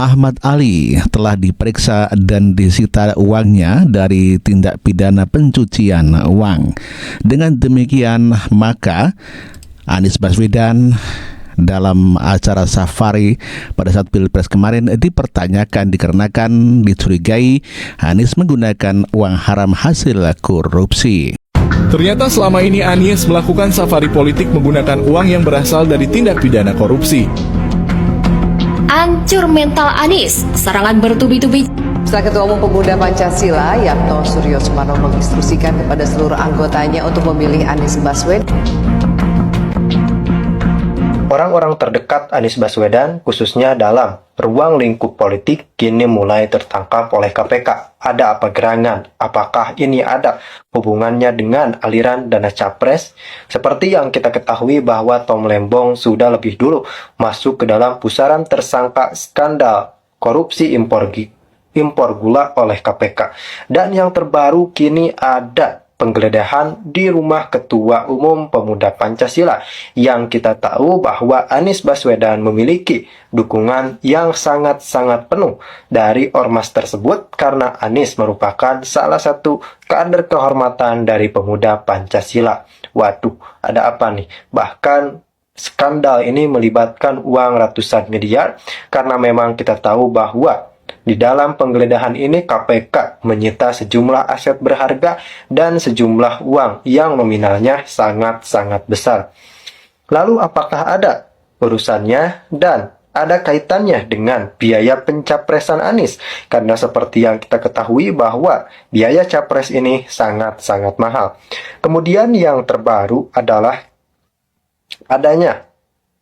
Ahmad Ali telah diperiksa dan disita uangnya dari tindak pidana pencucian uang. Dengan demikian, maka Anies Baswedan dalam acara safari pada saat Pilpres kemarin dipertanyakan dikarenakan dicurigai Anies menggunakan uang haram hasil korupsi. Ternyata selama ini Anies melakukan safari politik menggunakan uang yang berasal dari tindak pidana korupsi. Ancur mental Anies, serangan bertubi-tubi. Setelah Ketua Umum Pemuda Pancasila, Yatno Suryo Sumarno menginstruksikan kepada seluruh anggotanya untuk memilih Anies Baswedan. Orang-orang terdekat Anies Baswedan, khususnya dalam ruang lingkup politik, kini mulai tertangkap oleh KPK. Ada apa gerangan? Apakah ini ada hubungannya dengan aliran dana capres? Seperti yang kita ketahui bahwa Tom Lembong sudah lebih dulu masuk ke dalam pusaran tersangka skandal korupsi impor gula oleh KPK. Dan yang terbaru kini ada penggeledahan di rumah Ketua Umum Pemuda Pancasila yang kita tahu bahwa Anies Baswedan memiliki dukungan yang sangat-sangat penuh dari ormas tersebut karena Anies merupakan salah satu kader kehormatan dari Pemuda Pancasila. Waduh, ada apa nih? Bahkan skandal ini melibatkan uang ratusan miliar karena memang kita tahu bahwa di dalam penggeledahan ini KPK menyita sejumlah aset berharga dan sejumlah uang yang nominalnya sangat-sangat besar. Lalu apakah ada urusannya dan ada kaitannya dengan biaya pencapresan Anies? Karena seperti yang kita ketahui bahwa biaya capres ini sangat-sangat mahal. Kemudian yang terbaru adalah adanya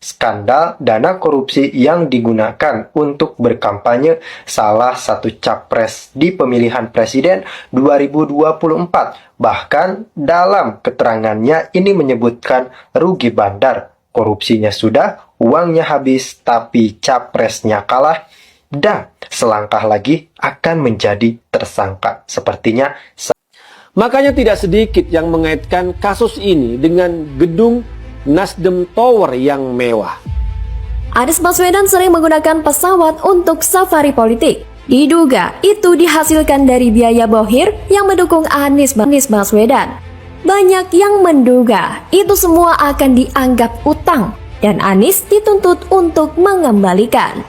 skandal dana korupsi yang digunakan untuk berkampanye salah satu capres di pemilihan presiden 2024. Bahkan dalam keterangannya ini menyebutkan rugi bandar. Korupsinya sudah, uangnya habis, tapi capresnya kalah. Dan selangkah lagi akan menjadi tersangka. Sepertinya makanya tidak sedikit yang mengaitkan kasus ini dengan gedung Nasdem Tower yang mewah. Anies Baswedan sering menggunakan pesawat untuk safari politik. Diduga itu dihasilkan dari biaya bohir yang mendukung Anies Baswedan. Banyak yang menduga itu semua akan dianggap utang dan Anies dituntut untuk mengembalikan.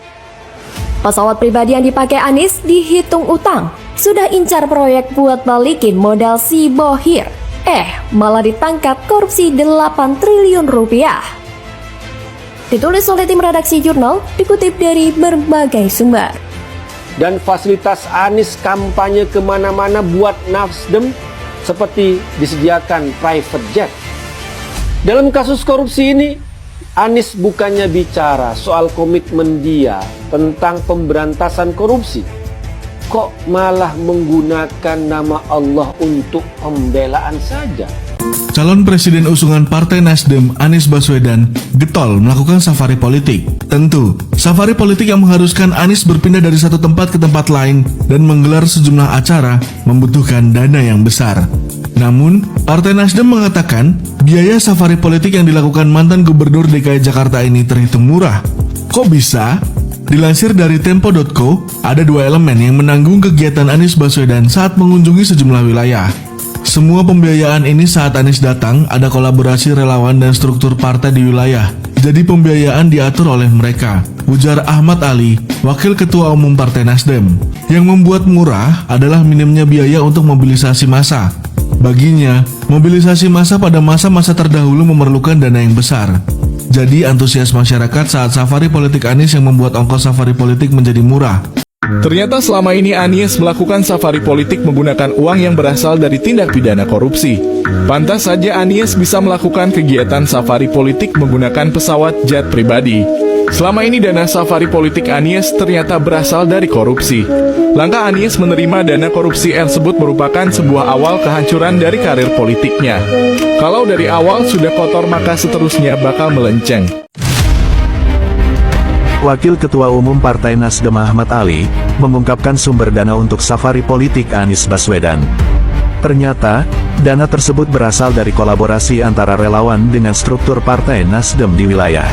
Pesawat pribadi yang dipakai Anies dihitung utang. Sudah incar proyek buat balikin modal si bohir. Malah ditangkap korupsi 8 triliun rupiah. Ditulis oleh tim redaksi jurnal, dikutip dari berbagai sumber. Dan fasilitas Anies kampanye kemana-mana buat Nasdem seperti disediakan private jet. Dalam kasus korupsi ini, Anies bukannya bicara soal komitmen dia tentang pemberantasan korupsi. Kok malah menggunakan nama Allah untuk pembelaan saja? Calon presiden usungan Partai Nasdem Anies Baswedan getol melakukan safari politik. Tentu, safari politik yang mengharuskan Anies berpindah dari satu tempat ke tempat lain dan menggelar sejumlah acara membutuhkan dana yang besar. Namun, Partai Nasdem mengatakan biaya safari politik yang dilakukan mantan Gubernur DKI Jakarta ini terhitung murah. Kok bisa? Dilansir dari Tempo.co, ada dua elemen yang menanggung kegiatan Anies Baswedan saat mengunjungi sejumlah wilayah. Semua pembiayaan ini saat Anies datang ada kolaborasi relawan dan struktur partai di wilayah. Jadi pembiayaan diatur oleh mereka, ujar Ahmad Ali, Wakil Ketua Umum Partai Nasdem. Yang membuat murah adalah minimnya biaya untuk mobilisasi massa. Baginya, mobilisasi massa pada masa-masa terdahulu memerlukan dana yang besar. Jadi antusias masyarakat saat safari politik Anies yang membuat ongkos safari politik menjadi murah. Ternyata selama ini Anies melakukan safari politik menggunakan uang yang berasal dari tindak pidana korupsi. Pantas saja Anies bisa melakukan kegiatan safari politik menggunakan pesawat jet pribadi. Selama ini dana safari politik Anies ternyata berasal dari korupsi. Langkah Anies menerima dana korupsi tersebut merupakan sebuah awal kehancuran dari karir politiknya. Kalau dari awal sudah kotor maka seterusnya bakal melenceng. Wakil Ketua Umum Partai Nasdem Ahmad Ali mengungkapkan sumber dana untuk safari politik Anies Baswedan. Ternyata, dana tersebut berasal dari kolaborasi antara relawan dengan struktur Partai Nasdem di wilayah.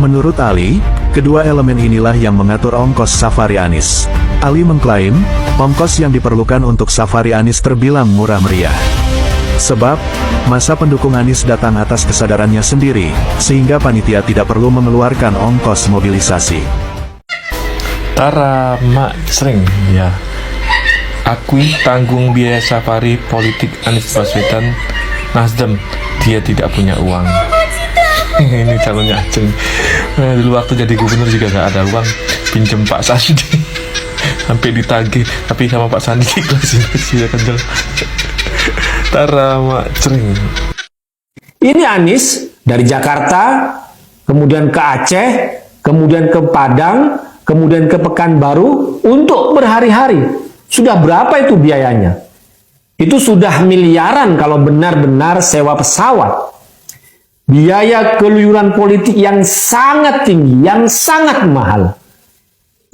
Menurut Ali, kedua elemen inilah yang mengatur ongkos safari Anies. Ali mengklaim, ongkos yang diperlukan untuk safari Anies terbilang murah meriah. Sebab, masa pendukung Anies datang atas kesadarannya sendiri, sehingga panitia tidak perlu mengeluarkan ongkos mobilisasi. Tara mak sering ya akui tanggung biaya safari politik Anies Baswedan Nasdem, dia tidak punya uang. Ini calonnya Aceng. Dulu waktu jadi gubernur juga gak ada uang, pinjem Pak Sandi sampai ditagih, tapi sama Pak Sandi ikhlasin ya kan. Tara mak sering. Ini Anies dari Jakarta, kemudian ke Aceh, kemudian ke Padang, kemudian ke Pekanbaru untuk berhari-hari. Sudah berapa itu biayanya? Itu sudah miliaran kalau benar-benar sewa pesawat. Biaya keluyuran politik yang sangat tinggi, yang sangat mahal.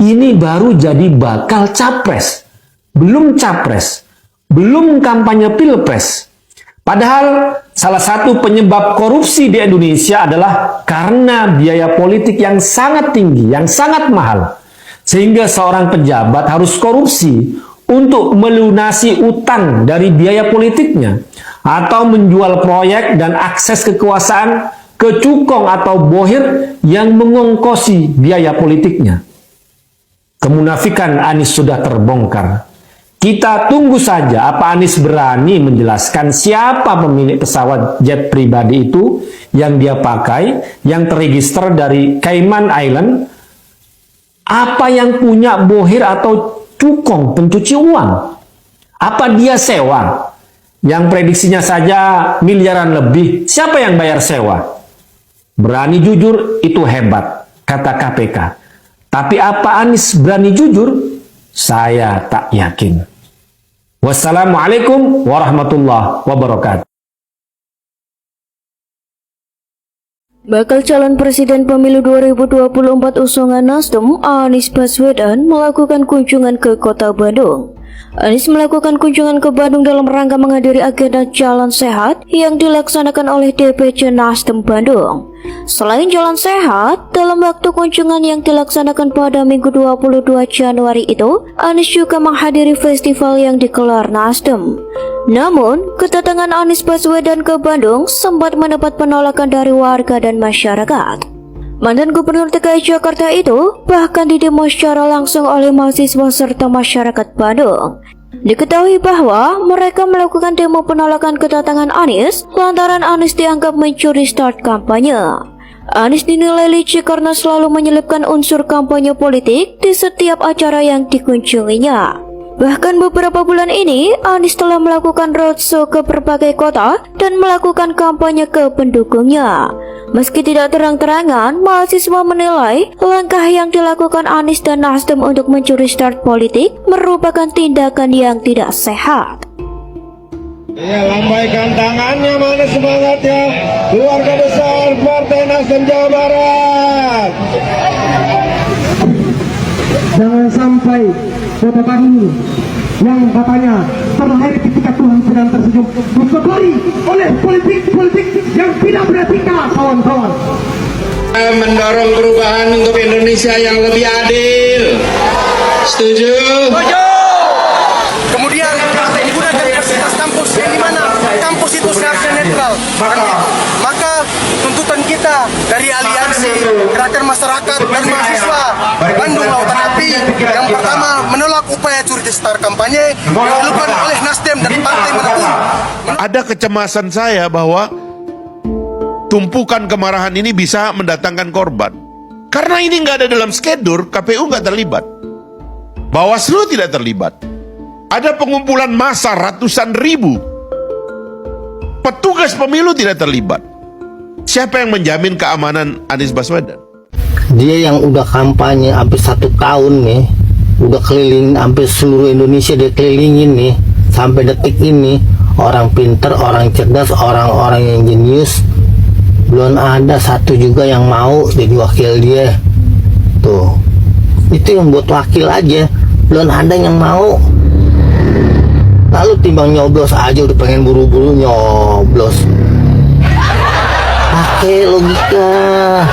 Ini baru jadi bakal capres. Belum capres. Belum kampanye pilpres. Padahal salah satu penyebab korupsi di Indonesia adalah karena biaya politik yang sangat tinggi, yang sangat mahal. Sehingga seorang pejabat harus korupsi untuk melunasi utang dari biaya politiknya, atau menjual proyek dan akses kekuasaan ke cukong atau bohir yang mengongkosi biaya politiknya. Kemunafikan Anies sudah terbongkar. Kita tunggu saja apa Anies berani menjelaskan siapa pemilik pesawat jet pribadi itu yang dia pakai, yang terregister dari Cayman Island, apa yang punya bohir atau cukong pencuci uang. Apa dia sewa? Yang prediksinya saja miliaran lebih. Siapa yang bayar sewa? Berani jujur itu hebat, kata KPK. Tapi apa Anies berani jujur? Saya tak yakin. Wassalamualaikum warahmatullahi wabarakatuh. Bakal calon presiden pemilu 2024 usungan Nasdem, Anies Baswedan melakukan kunjungan ke kota Bandung. Anies melakukan kunjungan ke Bandung dalam rangka menghadiri agenda Jalan Sehat yang dilaksanakan oleh DPC Nasdem Bandung. Selain Jalan Sehat, dalam waktu kunjungan yang dilaksanakan pada Minggu 22 Januari itu, Anies juga menghadiri festival yang digelar Nasdem. Namun, kedatangan Anies Baswedan ke Bandung sempat mendapat penolakan dari warga dan masyarakat. Mantan Gubernur DKI Jakarta itu bahkan didemo secara langsung oleh mahasiswa serta masyarakat Bandung. Diketahui bahwa mereka melakukan demo penolakan kedatangan Anies lantaran Anies dianggap mencuri start kampanye. Anies dinilai licik karena selalu menyelipkan unsur kampanye politik di setiap acara yang dikunjunginya. Bahkan beberapa bulan ini, Anies telah melakukan roadshow ke berbagai kota dan melakukan kampanye ke pendukungnya. Meski tidak terang-terangan, mahasiswa menilai langkah yang dilakukan Anies dan Nasdem untuk mencuri start politik merupakan tindakan yang tidak sehat. Ya, lambaikan tangannya, mana semangatnya keluarga besar Partai Nasdem Jawa Barat. Jangan sampai kota Bandung yang katanya terlahir ketika Tuhan sedang tersenyum dikotori oleh politik yang tidak beretika, kawan-kawan. Mendorong perubahan untuk Indonesia yang lebih adil. Setuju? Setuju. Kemudian partai digunakan kapasitas kampus yang di mana kampus itu seharusnya netral. Maka tuntutan kita dari aliansi gerakan masyarakat dan mahasiswa Bandung Lautan Api yang pertama menolak upaya curi start kampanye yang dilakukan oleh Nasdem dan partai manapun. Ada kecemasan saya bahwa tumpukan kemarahan ini bisa mendatangkan korban. Karena ini nggak ada dalam skedur, KPU nggak terlibat, Bawaslu tidak terlibat. Ada pengumpulan massa ratusan ribu, petugas pemilu tidak terlibat. Siapa yang menjamin keamanan Anies Baswedan? Dia yang udah kampanye hampir 1 tahun nih, udah keliling hampir seluruh Indonesia, dia kelilingin nih sampai detik ini. Orang pinter, orang cerdas, orang-orang yang jenius, belum ada satu juga yang mau jadi wakil dia. Tuh, itu yang buat wakil aja, belum ada yang mau. Lalu timbang nyoblos aja udah pengen buru-buru nyoblos. Pakai logika.